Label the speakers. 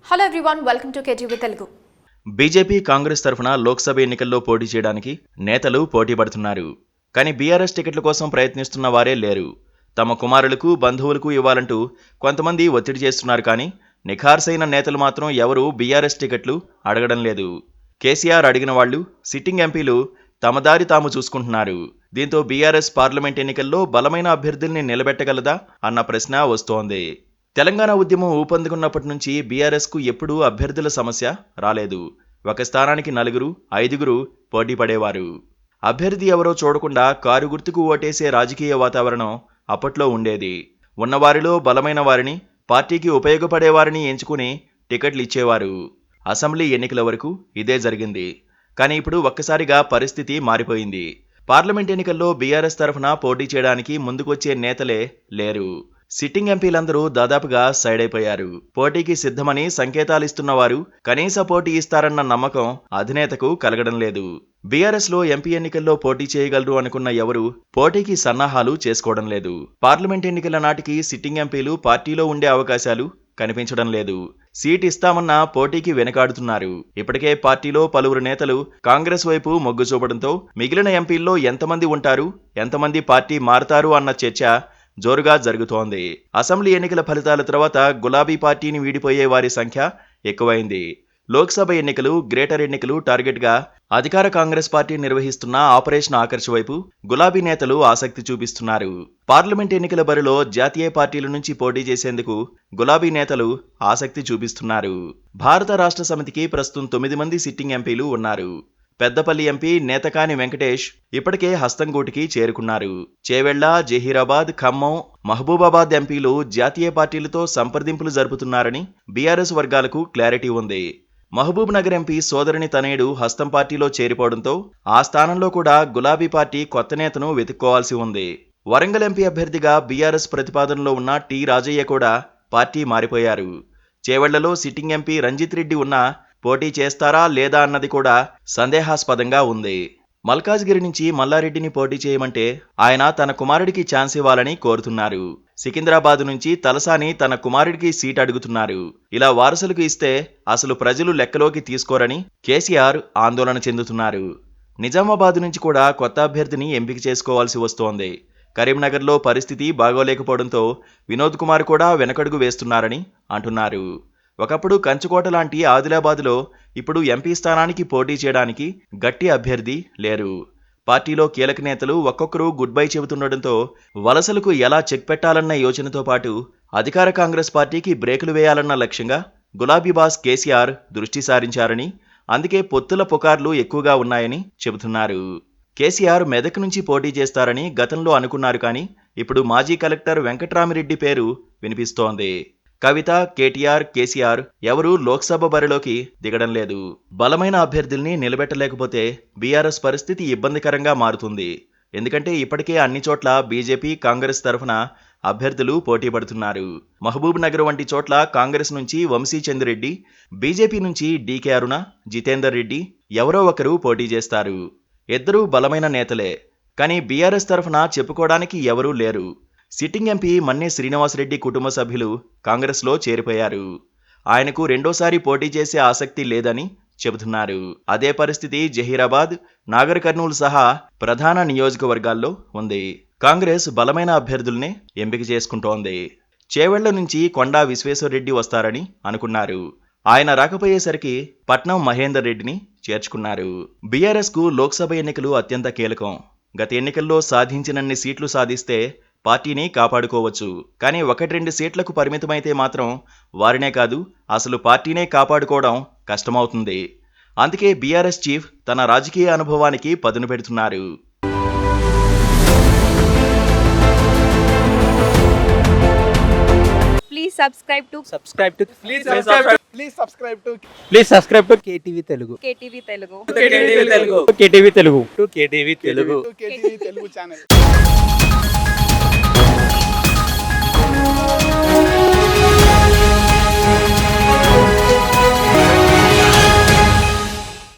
Speaker 1: Hello everyone, welcome to KTV Telugu.
Speaker 2: BJP Congress తరఫున లోక్సభ ఎన్నికల్లో పోటీ చేయడానికి నేతలు పోటీ పడుతున్నారు. కానీ బీఆర్ఎస్ టికెట్ల కోసం ప్రయత్నిస్తున్న వారే లేరు. తమ కుమారులకు బంధువులకు ఇవ్వాలంటూ కొంతమంది ఒత్తిడి చేస్తున్నారు. కానీ నిఖార్సైన నేతలు మాత్రం ఎవరూ బీఆర్ఎస్ టికెట్లు అడగడం లేదు. కేసీఆర్ అడిగిన వాళ్లు, సిట్టింగ్ ఎంపీలు తమ దారి తాము చూసుకుంటున్నారు. దీంతో బీఆర్ఎస్ పార్లమెంట్ ఎన్నికల్లో బలమైన అభ్యర్థుల్ని నిలబెట్టగలదా అన్న ప్రశ్న వస్తోంది. తెలంగాణ ఉద్యమం ఊపందుకున్నప్పటి నుంచి బీఆర్ఎస్కు ఎప్పుడూ అభ్యర్థుల సమస్య రాలేదు. ఒక స్థానానికి 4, 5 పోటీ పడేవారు. అభ్యర్థి ఎవరో చూడకుండా కారు గుర్తుకు ఓటేసే రాజకీయ వాతావరణం అప్పట్లో ఉండేది. ఉన్నవారిలో బలమైన వారిని, పార్టీకి ఉపయోగపడేవారిని ఎంచుకుని టికెట్లు ఇచ్చేవారు. అసెంబ్లీ ఎన్నికల వరకు ఇదే జరిగింది. కానీ ఇప్పుడు ఒక్కసారిగా పరిస్థితి మారిపోయింది. పార్లమెంట్ ఎన్నికల్లో బీఆర్ఎస్ తరఫున పోటీ చేయడానికి ముందుకొచ్చే నేతలే లేరు. సిట్టింగ్ ఎంపీలందరూ దాదాపుగా సైడ్ అయిపోయారు. పోటీకి సిద్ధమని సంకేతాలిస్తున్న వారు కనీస పోటీ ఇస్తారన్న నమ్మకం అధినేతకు కలగడం లేదు. బీఆర్ఎస్ లో ఎంపీ ఎన్నికల్లో పోటీ చేయగలరు అనుకున్న ఎవరు పోటీకి సన్నాహాలు చేసుకోవడం లేదు. పార్లమెంట్ ఎన్నికల నాటికి సిట్టింగ్ ఎంపీలు పార్టీలో ఉండే అవకాశాలు కనిపించడం లేదు. సీట్ ఇస్తామన్న పోటీకి వెనకాడుతున్నారు. ఇప్పటికే పార్టీలో పలువురు నేతలు కాంగ్రెస్ వైపు మొగ్గు చూపడంతో మిగిలిన ఎంపీల్లో ఎంతమంది ఉంటారు, ఎంతమంది పార్టీ మారతారు అన్న చర్చ జోరుగా జరుగుతోంది. అసెంబ్లీ ఎన్నికల ఫలితాల తర్వాత గులాబీ పార్టీని వీడిపోయే వారి సంఖ్య ఎక్కువైంది. లోక్సభ ఎన్నికలు, గ్రేటర్ ఎన్నికలు టార్గెట్గా అధికార కాంగ్రెస్ పార్టీ నిర్వహిస్తున్న ఆపరేషన్ ఆకర్ష్ వైపు గులాబీ నేతలు ఆసక్తి చూపిస్తున్నారు. పార్లమెంట్ ఎన్నికల బరిలో జాతీయ పార్టీల నుంచి పోటీ చేసేందుకు గులాబీ నేతలు ఆసక్తి చూపిస్తున్నారు. భారత రాష్ట్ర సమితికి ప్రస్తుతం 9 మంది సిట్టింగ్ ఎంపీలు ఉన్నారు. పెద్దపల్లి ఎంపీ నేతకాని వెంకటేష్ ఇప్పటికే హస్తంగూటికి చేరుకున్నారు. చేవెళ్ల, జహీరాబాద్, ఖమ్మం, మహబూబాబాద్ ఎంపీలు జాతీయ పార్టీలతో సంప్రదింపులు జరుపుతున్నారని బీఆర్ఎస్ వర్గాలకు క్లారిటీ ఉంది. మహబూబ్ నగర్ ఎంపీ సోదరుని తనయుడు హస్తం పార్టీలో చేరిపోవడంతో ఆ స్థానంలో కూడా గులాబీ పార్టీ కొత్త నేతను వెతుక్కోవాల్సి ఉంది. వరంగల్ ఎంపీ అభ్యర్థిగా బీఆర్ఎస్ ప్రతిపాదనలో ఉన్న టి రాజయ్య కూడా పార్టీ మారిపోయారు. చేవెళ్లలో సిట్టింగ్ ఎంపీ రంజిత్ రెడ్డి ఉన్నా పోటీ చేస్తారా లేదా అన్నది కూడా సందేహాస్పదంగా ఉంది. మల్కాజ్గిరి నుంచి మల్లారెడ్డిని పోటీ చేయమంటే ఆయన తన కుమారుడికి ఛాన్స్ ఇవ్వాలని కోరుతున్నారు. సికింద్రాబాద్ నుంచి తలసాని తన కుమారుడికి సీట్ అడుగుతున్నారు. ఇలా వారసులకు ఇస్తే అసలు ప్రజలు లెక్కలోకి తీసుకోరని కేసీఆర్ ఆందోళన చెందుతున్నారు. నిజామాబాద్ నుంచి కూడా కొత్త అభ్యర్థిని ఎంపిక చేసుకోవాల్సి వస్తోంది. కరీంనగర్లో పరిస్థితి బాగోలేకపోవడంతో వినోద్ కుమార్ కూడా వెనకడుగు వేస్తున్నారని అంటున్నారు. ఒకప్పుడు కంచుకోట లాంటి ఆదిలాబాద్లో ఇప్పుడు ఎంపీ స్థానానికి పోటీ చేయడానికి గట్టి అభ్యర్థి లేరు. పార్టీలో కీలక నేతలు ఒక్కొక్కరు గుడ్ బై చెబుతుండటంతో వలసలకు ఎలా చెక్ పెట్టాలన్న యోచనతో పాటు అధికార కాంగ్రెస్ పార్టీకి బ్రేకులు వేయాలన్న లక్ష్యంగా గులాబీ బాస్ కేసీఆర్ దృష్టి సారించారని, అందుకే పొత్తుల పుకార్లు ఎక్కువగా ఉన్నాయని చెబుతున్నారు. కేసీఆర్ మెదక్ నుంచి పోటీ చేస్తారని గతంలో అనుకున్నారు. కానీ ఇప్పుడు మాజీ కలెక్టర్ వెంకట్రామిరెడ్డి పేరు వినిపిస్తోంది. కవిత, కేటీఆర్, కేసీఆర్ ఎవరూ లోక్సభ బరిలోకి దిగడం లేదు. బలమైన అభ్యర్థుల్ని నిలబెట్టలేకపోతే బీఆర్ఎస్ పరిస్థితి ఇబ్బందికరంగా మారుతుంది. ఎందుకంటే ఇప్పటికే అన్ని చోట్ల బీజేపీ, కాంగ్రెస్ తరఫున అభ్యర్థులు పోటీ పడుతున్నారు. మహబూబ్ నగర్ వంటి చోట్ల కాంగ్రెస్ నుంచి వంశీ చంద్రెడ్డి, బీజేపీ నుంచి డీకే అరుణ, జితేందర్ రెడ్డి ఎవరో ఒకరు పోటీ చేస్తారు. ఇద్దరూ బలమైన నేతలే. కానీ బీఆర్ఎస్ తరఫున చెప్పుకోవడానికి ఎవరూ లేరు. సిట్టింగ్ ఎంపీ మన్నే శ్రీనివాసరెడ్డి కుటుంబ సభ్యులు కాంగ్రెస్లో చేరిపోయారు. ఆయనకు రెండోసారి పోటీ చేసే ఆసక్తి లేదని చెబుతున్నారు. అదే పరిస్థితి జహీరాబాద్, నాగర్ కర్నూలు సహా ప్రధాన నియోజకవర్గాల్లో ఉంది. కాంగ్రెస్ బలమైన అభ్యర్థుల్నే ఎంపిక చేసుకుంటోంది. చేవెళ్ల నుంచి కొండా విశ్వేశ్వరరెడ్డి వస్తారని అనుకున్నారు. ఆయన రాకపోయేసరికి పట్నం మహేందర్ రెడ్డిని చేర్చుకున్నారు. బీఆర్ఎస్కు లోక్సభ ఎన్నికలు అత్యంత కీలకం. గత ఎన్నికల్లో సాధించినన్ని సీట్లు సాధిస్తే పార్టీని కాపాడుకోవచ్చు. కానీ 1-2 సీట్లకు పరిమితమైతే మాత్రం వారినే కాదు, అసలు పార్టీనే కాపాడుకోవడం కష్టమవుతుంది. అందుకే బీఆర్ఎస్ చీఫ్ తన రాజకీయ అనుభవానికి పదును పెడుతున్నారు.
Speaker 3: Please subscribe to
Speaker 4: KTV Telugu.
Speaker 3: KTV Telugu.
Speaker 4: KTV Telugu channel.